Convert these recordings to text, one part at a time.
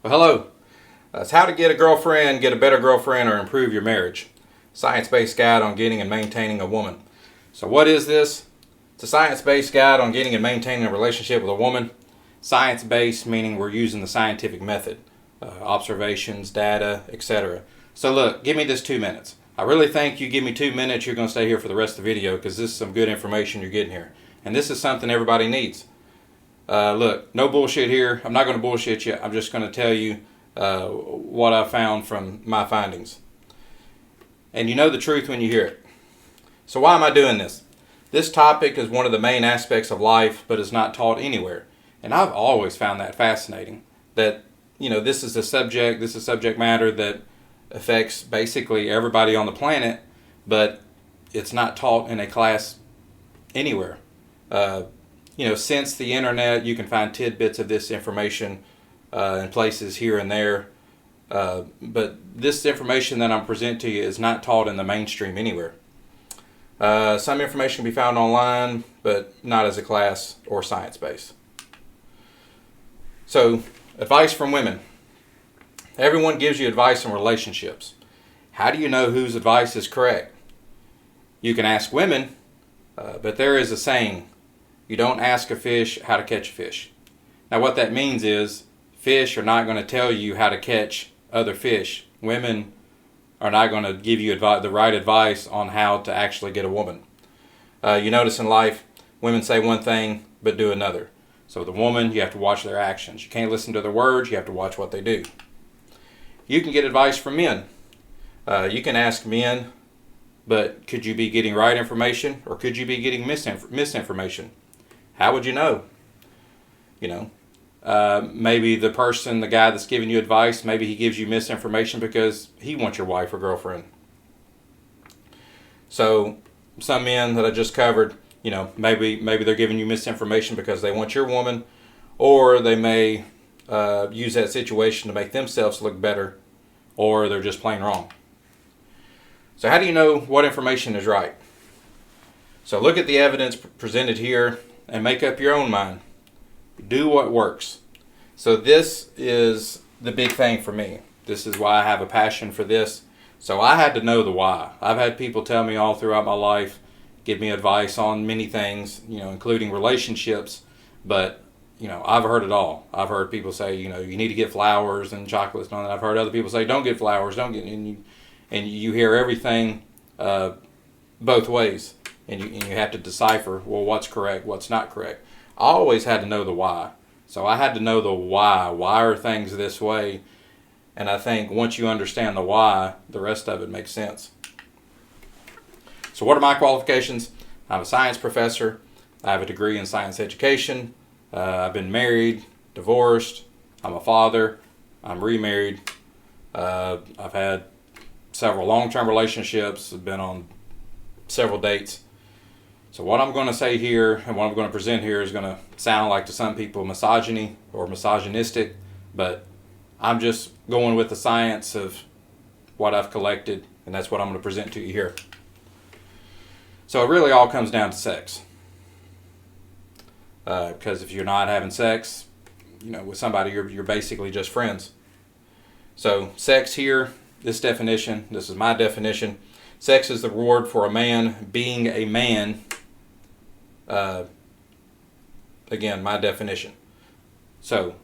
Well, hello. It's how to get a girlfriend, get a better girlfriend, or improve your marriage. Science-based guide on getting and maintaining a woman. So what is this? It's a science-based guide on getting and maintaining a relationship with a woman. Science-based meaning we're using the scientific method. Observations, data, etc. So look, give me this 2 minutes. I really think you give me 2 minutes, you're going to stay here for the rest of the video because this is some good information you're getting here. And this is something everybody needs. Look, no bullshit here. I'm not going to bullshit you. I'm just going to tell you what I found from my findings. And you know the truth when you hear it. So why am I doing this? This topic is one of the main aspects of life, but is not taught anywhere. And I've always found that fascinating. That, you know, this is a subject matter that affects basically everybody on the planet, but it's not taught in a class anywhere. Since the internet, you can find tidbits of this information in places here and there. But this information that I'm presenting to you is not taught in the mainstream anywhere. Some information can be found online, but not as a class or science base. So, advice from women. Everyone gives you advice in relationships. How do you know whose advice is correct? You can ask women, but there is a saying, you don't ask a fish how to catch a fish. Now what that means is, fish are not going to tell you how to catch other fish. Women are not going to give you the right advice on how to actually get a woman. You notice in life, women say one thing but do another. So the woman, you have to watch their actions. You can't listen to their words, you have to watch what they do. You can get advice from men. You can ask men, but could you be getting right information or could you be getting misinformation? How would you know? Maybe the guy that's giving you advice, maybe he gives you misinformation because he wants your wife or girlfriend. So some men that I just covered, maybe they're giving you misinformation because they want your woman, or they may use that situation to make themselves look better, or they're just plain wrong. So how do you know what information is right? So look at the evidence presented here and make up your own mind. Do what works. So this is the big thing for me. This is why I have a passion for this. So I had to know the why. I've had people tell me all throughout my life, give me advice on many things, including relationships, but I've heard it all. I've heard people say, you need to get flowers and chocolates and all that. I've heard other people say, don't get flowers, and you hear everything both ways. And you have to decipher, well, what's correct, what's not correct. I always had to know the why. So I had to know the why. Why are things this way? And I think once you understand the why, the rest of it makes sense. So what are my qualifications? I'm a science professor. I have a degree in science education. I've been married, divorced. I'm a father. I'm remarried. I've had several long-term relationships. I've been on several dates. So what I'm going to say here and what I'm going to present here is going to sound like to some people misogyny or misogynistic, but I'm just going with the science of what I've collected, and that's what I'm going to present to you here. So it really all comes down to sex. Because if you're not having sex, with somebody, you're basically just friends. So sex here, this definition, this is my definition. Sex is the reward for a man being a man. Again, my definition. So,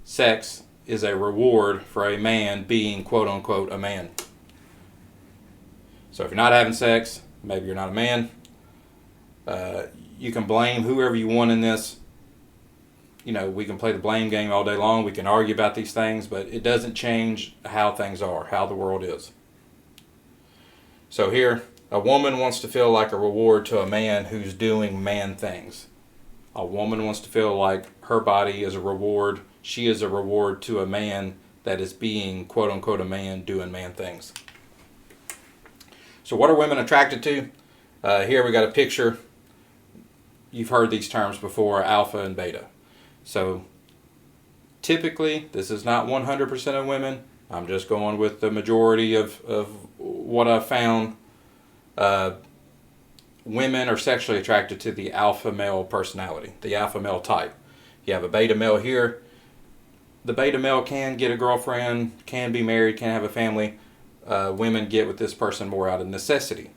sex is a reward for a man being quote-unquote a man. So if you're not having sex, maybe you're not a man. You can blame whoever you want in this. We can play the blame game all day long. We can argue about these things, but it doesn't change how things are, how the world is. So here, a woman wants to feel like a reward to a man who's doing man things. A woman wants to feel like her body is a reward. She is a reward to a man that is being, quote unquote, a man doing man things. So what are women attracted to? Here we got a picture. You've heard these terms before, alpha and beta. So typically, this is not 100% of women. I'm just going with the majority of what I've found. Women are sexually attracted to the alpha male personality, the alpha male type. You have a beta male here. the beta male can get a girlfriend, can be married, can have a family. Women get with this person more out of necessity.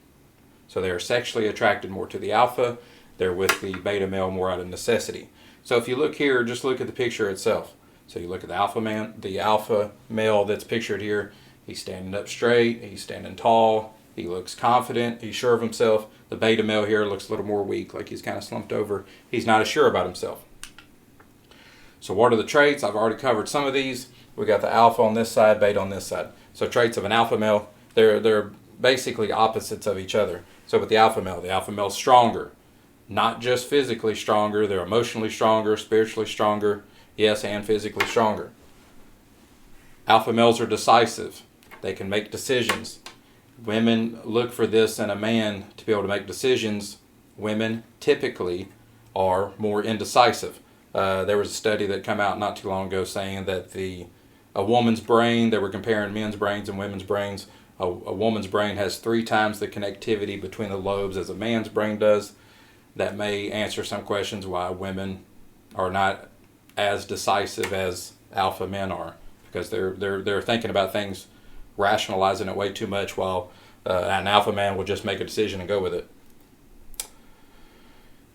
So they are sexually attracted more to the alpha. They're with the beta male more out of necessity. So if you look here, just look at the picture itself. So you look at the alpha male that's pictured here. He's standing up straight. He's standing tall. He looks confident. He's sure of himself. The beta male here looks a little more weak, like he's kind of slumped over. He's not as sure about himself. So what are the traits? I've already covered some of these. We got the alpha on this side, beta on this side. So traits of an alpha male, they're basically opposites of each other. So with the alpha male's stronger. Not just physically stronger, they're emotionally stronger, spiritually stronger, yes, and physically stronger. Alpha males are decisive. They can make decisions. Women look for this in a man to be able to make decisions. Women typically are more indecisive. There was a study that came out not too long ago saying that a woman's brain, they were comparing men's brains and women's brains. A woman's brain has 3 times the connectivity between the lobes as a man's brain does. That may answer some questions why women are not as decisive as alpha men are, because they're thinking about things, rationalizing it way too much, while an alpha man will just make a decision and go with it.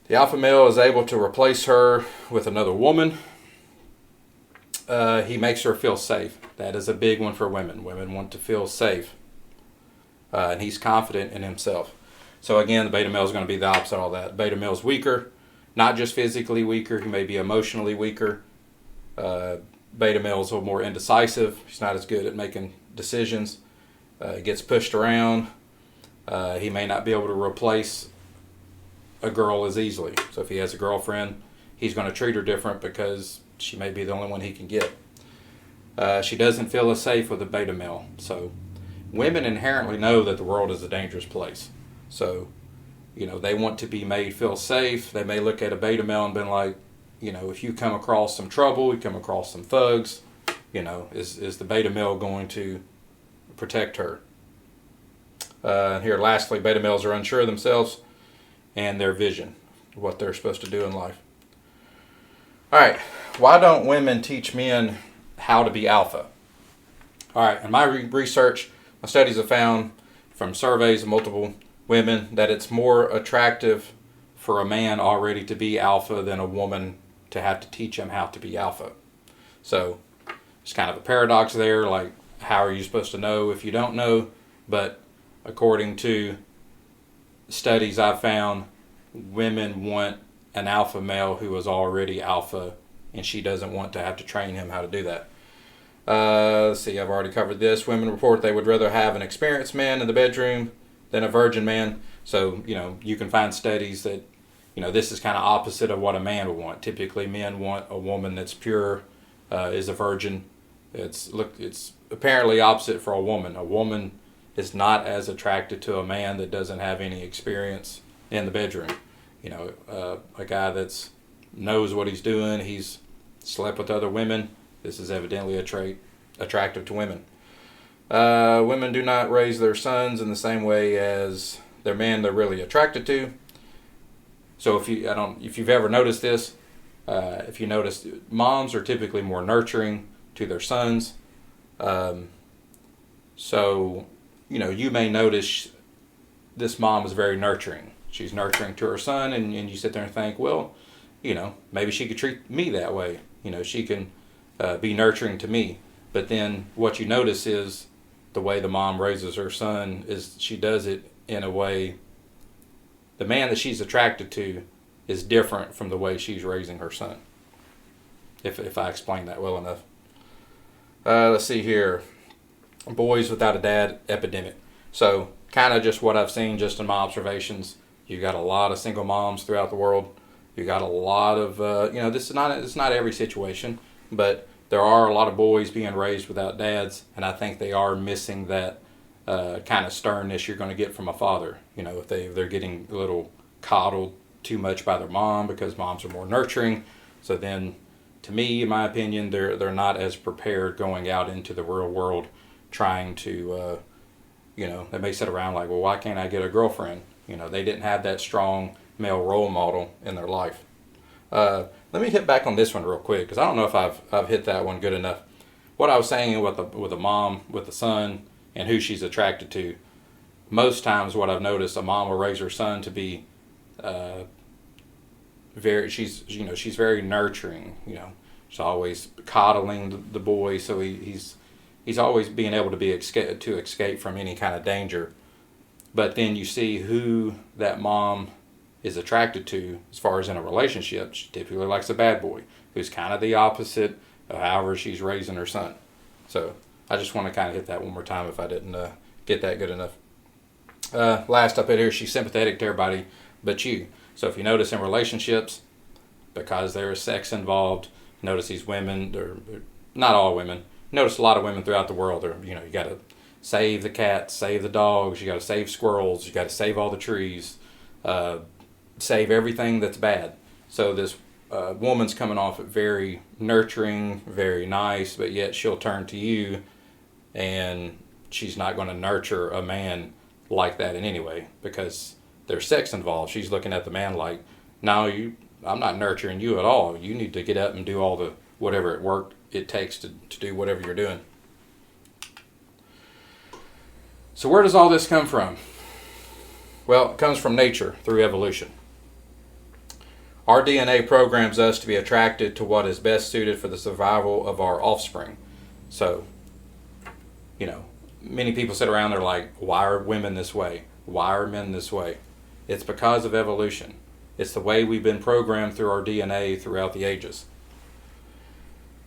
The alpha male is able to replace her with another woman. He makes her feel safe. That is a big one for women. Women want to feel safe. And he's confident in himself. So again, the beta male is going to be the opposite of all that. Beta male is weaker, not just physically weaker. He may be emotionally weaker. Beta male is a little more indecisive. He's not as good at making decisions. He gets pushed around. He may not be able to replace a girl as easily. So if he has a girlfriend, he's going to treat her different because she may be the only one he can get. She doesn't feel as safe with a beta male. So women inherently know that the world is a dangerous place. So, they want to be made feel safe. They may look at a beta male and be like, if you come across some trouble, you come across some thugs, is the beta male going to protect her? Here, lastly, beta males are unsure of themselves and their vision, what they're supposed to do in life. All right, why don't women teach men how to be alpha? All right, in my research, my studies have found from surveys of multiple women that it's more attractive for a man already to be alpha than a woman to have to teach him how to be alpha. So it's kind of a paradox there, like how are you supposed to know if you don't know? But according to studies I've found, women want an alpha male who is already alpha, and she doesn't want to have to train him how to do that. Let's see, I've already covered this. Women report they would rather have an experienced man in the bedroom than a virgin man. So, you can find studies that, this is kind of opposite of what a man would want. Typically, men want a woman that's pure, is a virgin. It's apparently opposite for a woman. A woman is not as attracted to a man that doesn't have any experience in the bedroom. A guy that's knows what he's doing, he's slept with other women. This is evidently a trait attractive to women. Women do not raise their sons in the same way as their men they're really attracted to. So if you've ever noticed this, if you notice, moms are typically more nurturing to their sons. So you may notice this mom is very nurturing. She's nurturing to her son, and you sit there and think, well, maybe she could treat me that way. She can be nurturing to me. But then what you notice is the way the mom raises her son is she does it in a way, the man that she's attracted to is different from the way she's raising her son. If I explain that well enough. Let's see here. Boys without a dad epidemic. So kind of just what I've seen just in my observations. You got a lot of single moms throughout the world. You got a lot of, it's not every situation, but there are a lot of boys being raised without dads, and I think they are missing that kind of sternness you're going to get from a father. If they're getting a little coddled too much by their mom because moms are more nurturing. So then, to me, in my opinion, they're not as prepared going out into the real world, trying to, they may sit around like, well, why can't I get a girlfriend? They didn't have that strong male role model in their life. Let me hit back on this one real quick because I don't know if I've hit that one good enough. What I was saying with the mom, with the son, and who she's attracted to. Most times, what I've noticed, a mom will raise her son to be she's very nurturing. She's always coddling the boy, so he's always being able to escape from any kind of danger. But then you see who that mom is attracted to as far as in a relationship. She typically likes a bad boy who's kind of the opposite of however she's raising her son. So I just want to kind of hit that one more time if I didn't get that good enough. Last up in here, she's sympathetic to everybody but you. So if you notice in relationships, because there is sex involved, notice these women, or not all women, notice a lot of women throughout the world, you got to save the cats, save the dogs, you got to save squirrels, you got to save all the trees, save everything that's bad. So this woman's coming off very nurturing, very nice, but yet she'll turn to you and she's not going to nurture a man like that in any way because there's sex involved. She's looking at the man like, no, I'm not nurturing you at all. You need to get up and do all the whatever it takes to do whatever you're doing. So where does all this come from? Well, it comes from nature through evolution. Our DNA programs us to be attracted to what is best suited for the survival of our offspring. So, many people sit around, they're like, why are women this way? Why are men this way? It's because of evolution. It's the way we've been programmed through our DNA throughout the ages.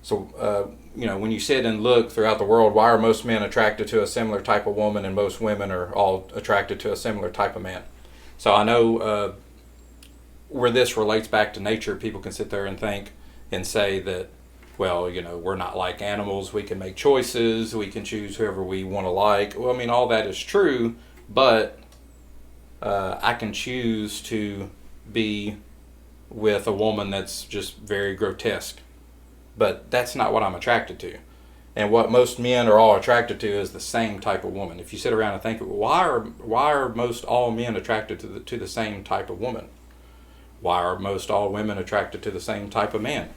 So, when you sit and look throughout the world, why are most men attracted to a similar type of woman and most women are all attracted to a similar type of man? So I know where this relates back to nature, people can sit there and think and say that, well, we're not like animals. We can make choices. We can choose whoever we want to like. Well, I mean, all that is true, but I can choose to be with a woman that's just very grotesque. But that's not what I'm attracted to. And what most men are all attracted to is the same type of woman. If you sit around and think, why are most all men attracted to the same type of woman? Why are most all women attracted to the same type of man?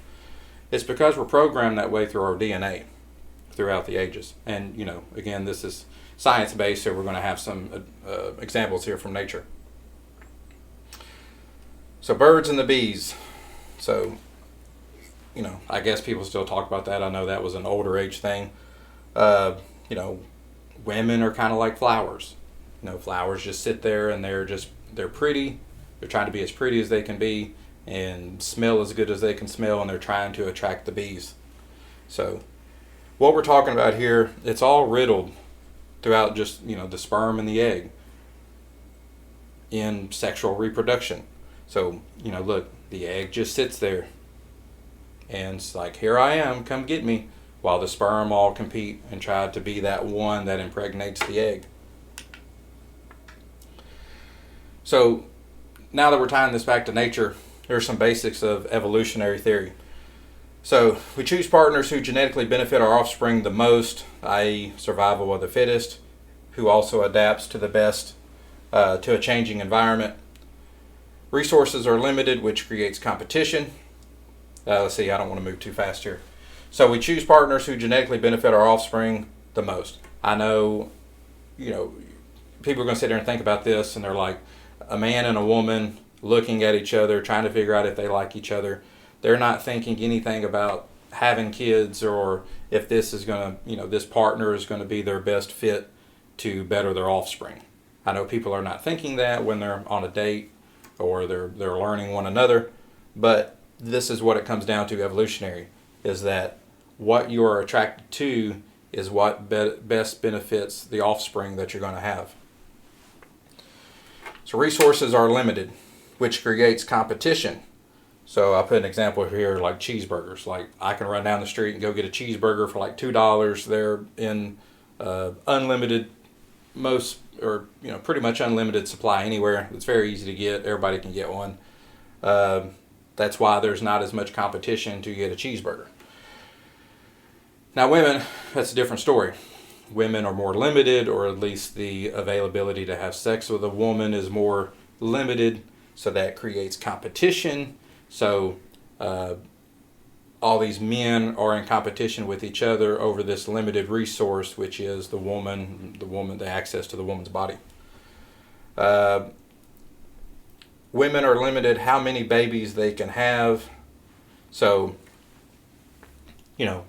It's because we're programmed that way through our DNA throughout the ages. And, again, this is science-based, so we're going to have some examples here from nature. So birds and the bees. So, I guess people still talk about that. I know that was an older age thing. Women are kind of like flowers. Flowers just sit there and they're pretty. They're trying to be as pretty as they can be and smell as good as they can smell, and they're trying to attract the bees. So what we're talking about here, it's all riddled throughout just, the sperm and the egg in sexual reproduction. So, look, the egg just sits there. And it's like, here I am, come get me, while the sperm all compete and try to be that one that impregnates the egg. So now that we're tying this back to nature, here's some basics of evolutionary theory. So we choose partners who genetically benefit our offspring the most, i.e. survival of the fittest, who also adapts to the best to a changing environment. Resources are limited, which creates competition. Let's see, I don't want to move too fast here. So we choose partners who genetically benefit our offspring the most. I know, people are going to sit there and think about this, and they're like, a man and a woman looking at each other, trying to figure out if they like each other. They're not thinking anything about having kids or if this is going to, this partner is going to be their best fit to better their offspring. I know people are not thinking that when they're on a date or they're learning one another, but this is what it comes down to evolutionary, is that what you are attracted to is what best benefits the offspring that you're going to have. So resources are limited, which creates competition. So I put an example here like cheeseburgers. Like I can run down the street and go get a cheeseburger for like $2. They're in unlimited, pretty much unlimited supply anywhere. It's very easy to get. Everybody can get one. That's why there's not as much competition to get a cheeseburger. Now women, that's a different story. Women are more limited, or at least the availability to have sex with a woman is more limited, so that creates competition. So uh, all these men are in competition with each other over this limited resource, which is the woman, the access to the woman's body. Women are limited how many babies they can have. So,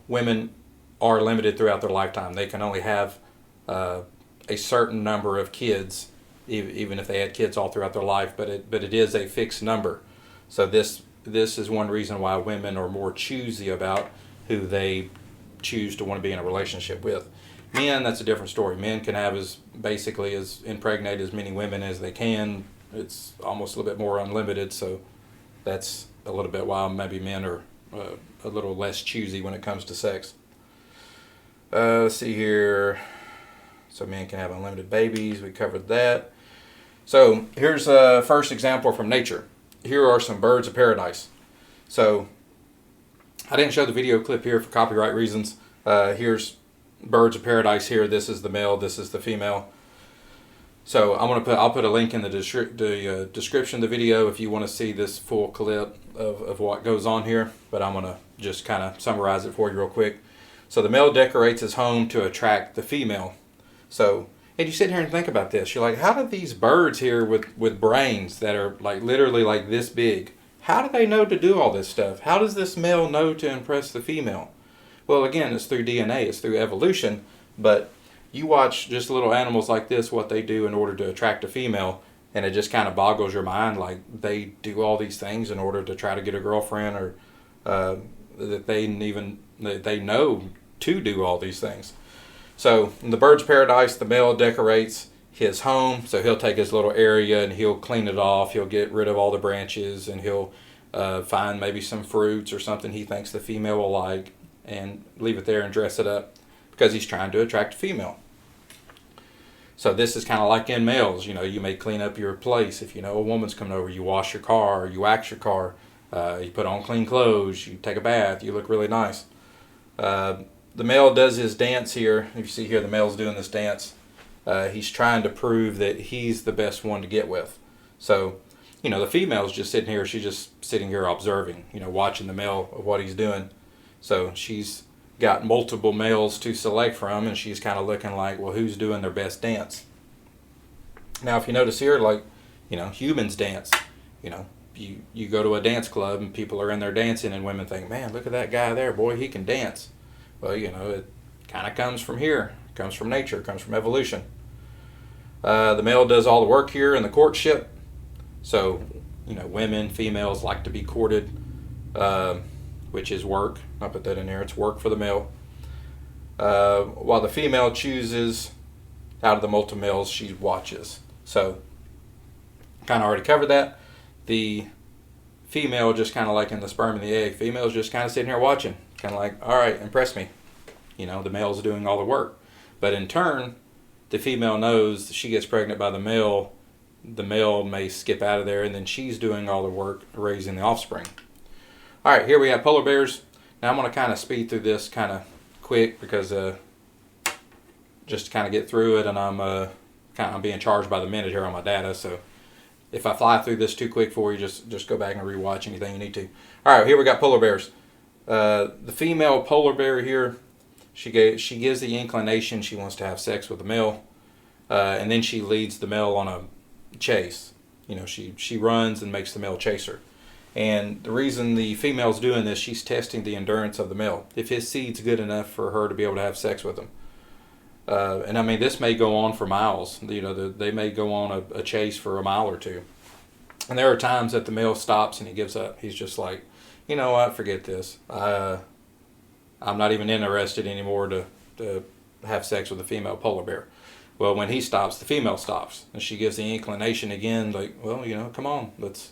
women are limited throughout their lifetime. They can only have a certain number of kids, even if they had kids all throughout their life. But it is a fixed number. So this is one reason why women are more choosy about who they choose to want to be in a relationship with. Men, that's a different story. Men can have basically impregnate as many women as they can. It's almost a little bit more unlimited, so that's a little bit why maybe men are a little less choosy when it comes to sex. Let's see here. So men can have unlimited babies. We covered that. So here's a first example from nature. Here are some birds of paradise. So I didn't show the video clip here for copyright reasons. Here's birds of paradise here. This is the male. This is the female. So I'll put a link in the description of the video if you want to see this full clip of what goes on here. But I'm going to just kind of summarize it for you real quick. So the male decorates his home to attract the female. So, and you sit here and think about this. You're like, how do these birds here with brains that are like literally like this big, how do they know to do all this stuff? How does this male know to impress the female? Well, again, it's through DNA. It's through evolution. But you watch just little animals like this, what they do in order to attract a female, and it just kind of boggles your mind. Like they do all these things in order to try to get a girlfriend, or that they know to do all these things. So in the bird's paradise, the male decorates his home. So he'll take his little area and he'll clean it off. He'll get rid of all the branches, and he'll find maybe some fruits or something he thinks the female will like, and leave it there and dress it up, because he's trying to attract a female. So this is kind of like in males. You may clean up your place. If you know a woman's coming over, you wash your car, you wax your car, you put on clean clothes, you take a bath, you look really nice. The male does his dance here. If you see here, the male's doing this dance. He's trying to prove that he's the best one to get with. So, the female's just sitting here. She's just sitting here observing, watching the male of what he's doing. So she's got multiple males to select from, and she's kind of looking like, well, who's doing their best dance? Now, if you notice here, like, humans dance. You go to a dance club and people are in there dancing, and women think, man, look at that guy there, boy, he can dance. Well, it kind of comes from here. It comes from nature. It comes from evolution. The male does all the work here in the courtship. So, women, females like to be courted, which is work. I'll put that in there. It's work for the male. While the female chooses out of the multiple males she watches. So, kind of already covered that. The female, just kind of like in the sperm and the egg, female's just kind of sitting here watching. Kind of like, all right, impress me. The male's doing all the work. But in turn, the female knows she gets pregnant by the male may skip out of there, and then she's doing all the work raising the offspring. All right, here we have polar bears. Now I'm going to kind of speed through this kind of quick, because just to kind of get through it, and I'm being charged by the minute here on my data. So if I fly through this too quick for you, just go back and rewatch anything you need to. All right, here we got polar bears. The female polar bear here, she gives the inclination she wants to have sex with the male, and then she leads the male on a chase. She runs and makes the male chase her. And the reason the female's doing this, she's testing the endurance of the male. If his seed's good enough for her to be able to have sex with him. And I mean, this may go on for miles. They may go on a chase for a mile or two. And there are times that the male stops and he gives up. He's just like, you know what, forget this. I'm not even interested anymore to have sex with a female polar bear. Well, when he stops, the female stops. And she gives the inclination again, like, well, come on, let's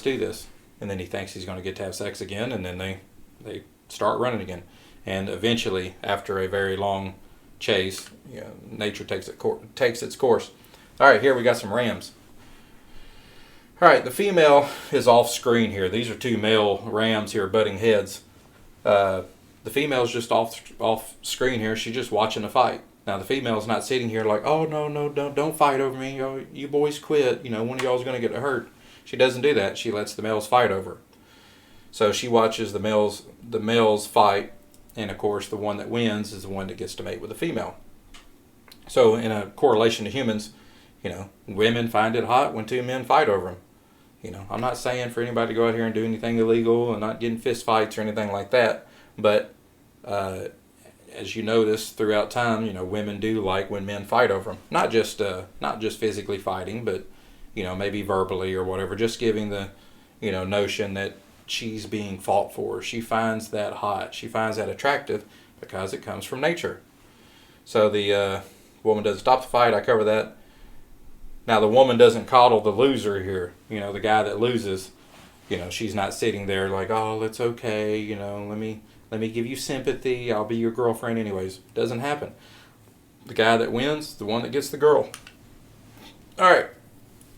do this. And then he thinks he's going to get to have sex again, and then they start running again. And eventually, after a very long chase, nature takes its course. All right, here we got some rams. All right, the female is off screen here. These are two male rams here butting heads. The female's just off screen here. She's just watching the fight. Now, the female's not sitting here like, oh, no, don't fight over me. You boys quit. One of y'all's going to get hurt. She doesn't do that. She lets the males fight over her. So she watches the males fight, and of course the one that wins is the one that gets to mate with the female. So in a correlation to humans, women find it hot when two men fight over them. I'm not saying for anybody to go out here and do anything illegal and not get in fist fights or anything like that, but as you notice throughout time, women do like when men fight over them. Not just physically fighting, but maybe verbally or whatever. Just giving the notion that she's being fought for. She finds that hot. She finds that attractive because it comes from nature. So the woman doesn't stop the fight. I cover that. Now the woman doesn't coddle the loser here. The guy that loses. She's not sitting there like, oh, it's okay. Let me give you sympathy. I'll be your girlfriend anyways. Doesn't happen. The guy that wins, the one that gets the girl. All right,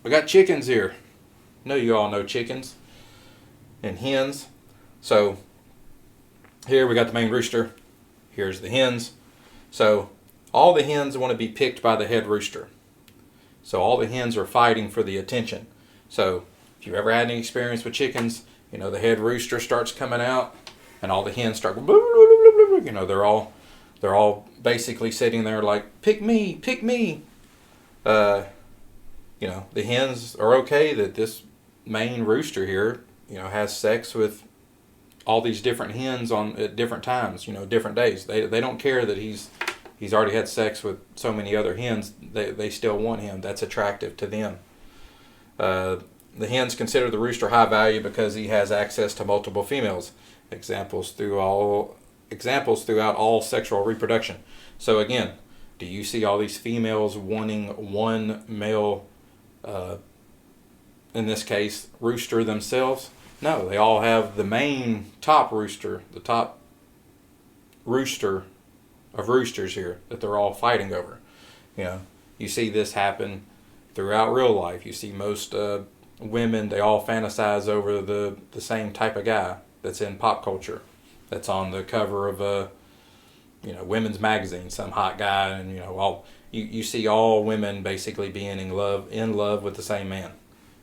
we got chickens here. I know you all know chickens and hens. So here we got the main rooster. Here's the hens. So all the hens want to be picked by the head rooster. So all the hens are fighting for the attention. So if you've ever had any experience with chickens, the head rooster starts coming out and all the hens start, they're all basically sitting there like, pick me, pick me. The hens are okay that this main rooster here, has sex with all these different hens at different times, different days. They don't care that he's already had sex with so many other hens. They still want him. That's attractive to them. The hens consider the rooster high value because he has access to multiple females. Examples throughout all sexual reproduction. So again, do you see all these females wanting one male, in this case, rooster themselves? No, they all have the main top rooster, the top rooster of roosters here that they're all fighting over. You see this happen throughout real life. You see most women, they all fantasize over the same type of guy that's in pop culture, that's on the cover of a women's magazine, some hot guy, and you see all women basically being in love with the same man.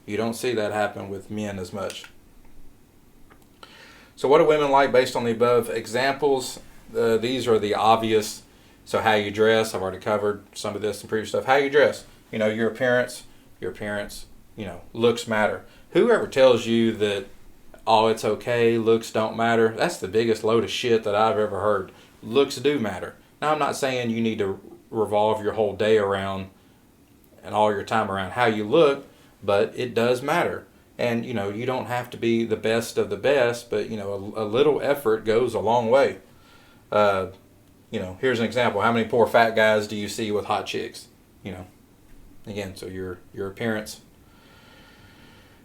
You don't see that happen with men as much. So what do women like based on the above examples? These are the obvious. So how you dress, I've already covered some of this in previous stuff. How you dress, your appearance, looks matter. Whoever tells you that, oh, it's okay, looks don't matter, that's the biggest load of shit that I've ever heard. Looks do matter. Now, I'm not saying you need to revolve your whole day around and all your time around how you look, but it does matter. And, you don't have to be the best of the best, but, a little effort goes a long way. Here's an example. How many poor fat guys do you see with hot chicks? Again, so your appearance.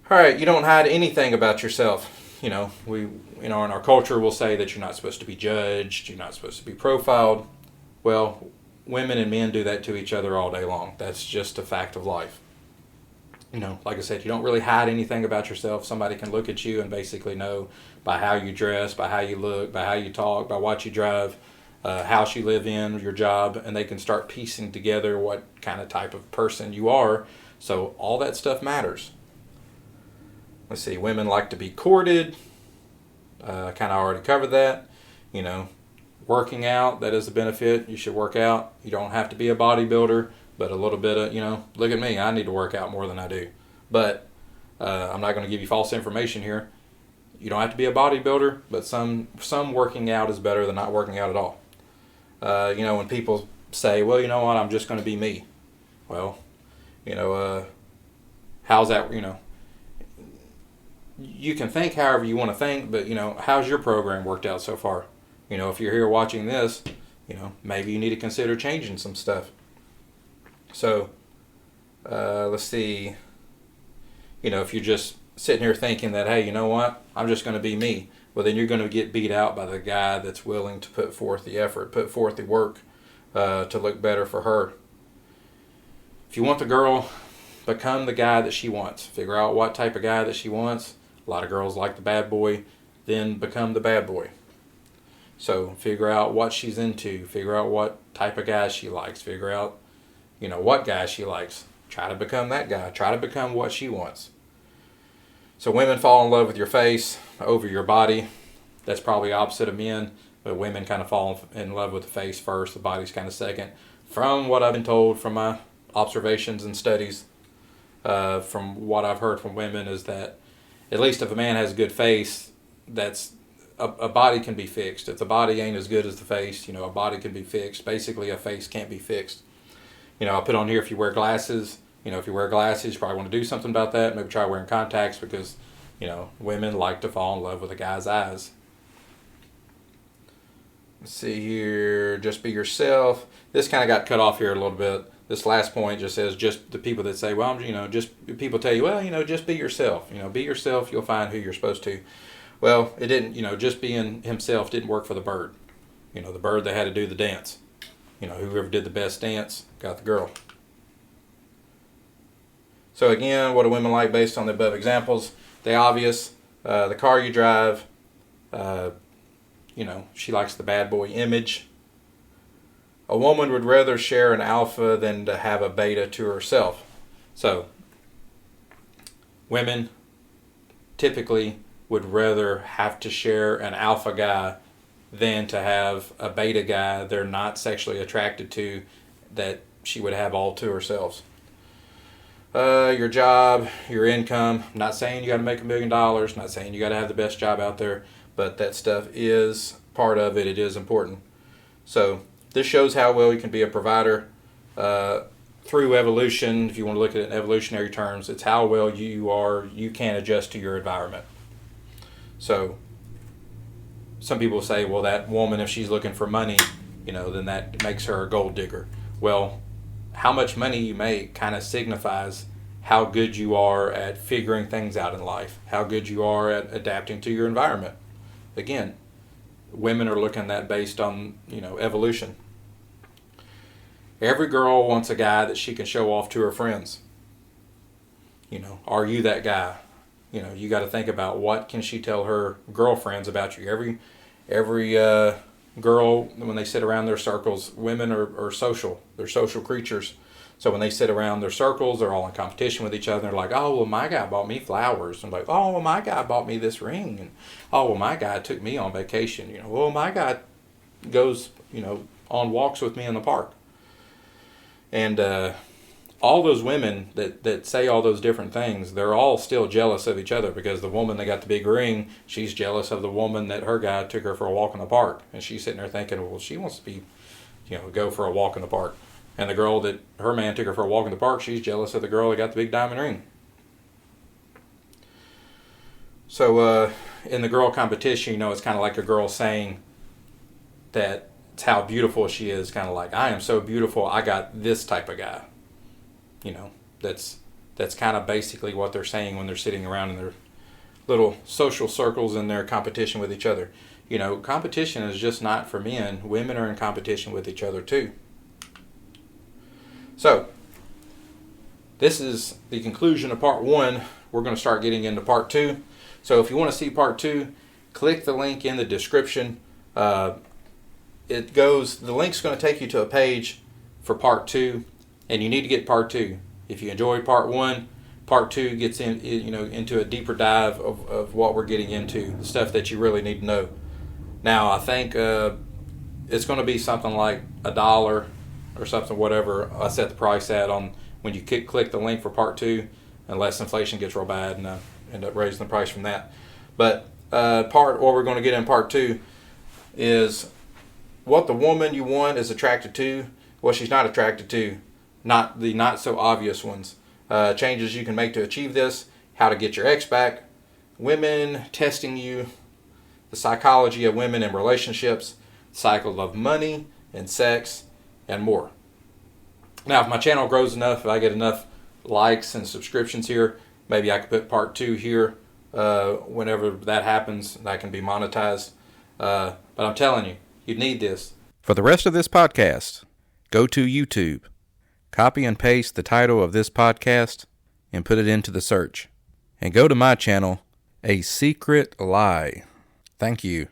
All right, you don't hide anything about yourself. In our culture, we'll say that you're not supposed to be judged, you're not supposed to be profiled. Well, women and men do that to each other all day long. That's just a fact of life. Like I said, you don't really hide anything about yourself. Somebody can look at you and basically know by how you dress, by how you look, by how you talk, by what you drive, house you live in, your job, and they can start piecing together what kind of type of person you are. So all that stuff matters. Let's see, women like to be courted. I kind of already covered that. Working out, that is a benefit. You should work out. You don't have to be a bodybuilder, but a little bit of, look at me. I need to work out more than I do. But I'm not going to give you false information here. You don't have to be a bodybuilder, but some working out is better than not working out at all. When people say, well, you know what, I'm just going to be me. Well, how's that, you can think however you want to think, but, how's your program worked out so far? If you're here watching this, maybe you need to consider changing some stuff. So, let's see, if you're just sitting here thinking that, hey, you know what, I'm just going to be me, well, then you're going to get beat out by the guy that's willing to put forth the effort, put forth the work to look better for her. If you want the girl, become the guy that she wants. Figure out what type of guy that she wants. A lot of girls like the bad boy, then become the bad boy. So figure out what she's into. Figure out what type of guy she likes. Figure out, what guy she likes. Try to become that guy. Try to become what she wants. So women fall in love with your face over your body. That's probably opposite of men, but women kind of fall in love with the face first, the body's kind of second. From what I've been told from my observations and studies, from what I've heard from women, is that at least if a man has a good face, that's a body can be fixed. If the body ain't as good as the face, a body can be fixed. Basically, a face can't be fixed. I'll put on here, if you wear glasses, if you wear glasses, you probably want to do something about that. Maybe try wearing contacts, because, women like to fall in love with a guy's eyes. Let's see here. Just be yourself. This kind of got cut off here a little bit. This last point just says, just the people that say, well, just people tell you, well, just be yourself. Be yourself. You'll find who you're supposed to. Well, it didn't, just being himself didn't work for the bird. The bird that had to do the dance. Whoever did the best dance got the girl. So again, what do women like based on the above examples? The obvious, the car you drive, she likes the bad boy image. A woman would rather share an alpha than to have a beta to herself. So, women typically would rather have to share an alpha guy than to have a beta guy they're not sexually attracted to, that she would have all to herself. Your job, your income. I'm not saying you got to make $1 million. Not saying you got to have the best job out there, but that stuff is part of it. It is important. So this shows how well you can be a provider through evolution. If you want to look at it in evolutionary terms, it's how well you can adjust to your environment. So some people say, well, that woman, if she's looking for money, then that makes her a gold digger. Well, how much money you make kind of signifies how good you are at figuring things out in life, how good you are at adapting to your environment. Again, women are looking at that based on, evolution. Every girl wants a guy that she can show off to her friends. Are you that guy? You got to think about, what can she tell her girlfriends about you? Every girl, when they sit around their circles, women are social. They're social creatures. So when they sit around their circles, they're all in competition with each other. They're like, oh, well, my guy bought me flowers. And like, oh, well, my guy bought me this ring. And, oh, well, my guy took me on vacation. Well, my guy goes, on walks with me in the park. And all those women that say all those different things, they're all still jealous of each other, because the woman that got the big ring, she's jealous of the woman that her guy took her for a walk in the park. And she's sitting there thinking, well, she wants to be, go for a walk in the park. And the girl that her man took her for a walk in the park, she's jealous of the girl that got the big diamond ring. So in the girl competition, it's kind of like a girl saying that it's how beautiful she is, kind of like, I am so beautiful, I got this type of guy. That's kind of basically what they're saying when they're sitting around in their little social circles in their competition with each other. Competition is just not for men. Women are in competition with each other too. So, this is the conclusion of part 1. We're going to start getting into part 2. So if you want to see part 2, click the link in the description. The link's going to take you to a page for part 2, and you need to get part 2. If you enjoyed part 1, part 2 gets into a deeper dive of what we're getting into, the stuff that you really need to know. Now, I think it's going to be something like $1 or something, whatever I set the price at on when you click the link for part 2, unless inflation gets real bad and end up raising the price from that. But what we're going to get in part 2 is what the woman you want is attracted to, what she's not attracted to, not the not so obvious ones. Changes you can make to achieve this, how to get your ex back, women testing you, the psychology of women in relationships, cycle of money and sex, and more. Now, if my channel grows enough, if I get enough likes and subscriptions here, maybe I could put part 2 here whenever that happens, that can be monetized. But I'm telling you, you need this. For the rest of this podcast, go to YouTube, copy and paste the title of this podcast, and put it into the search. And go to my channel, A Secret Lie. Thank you.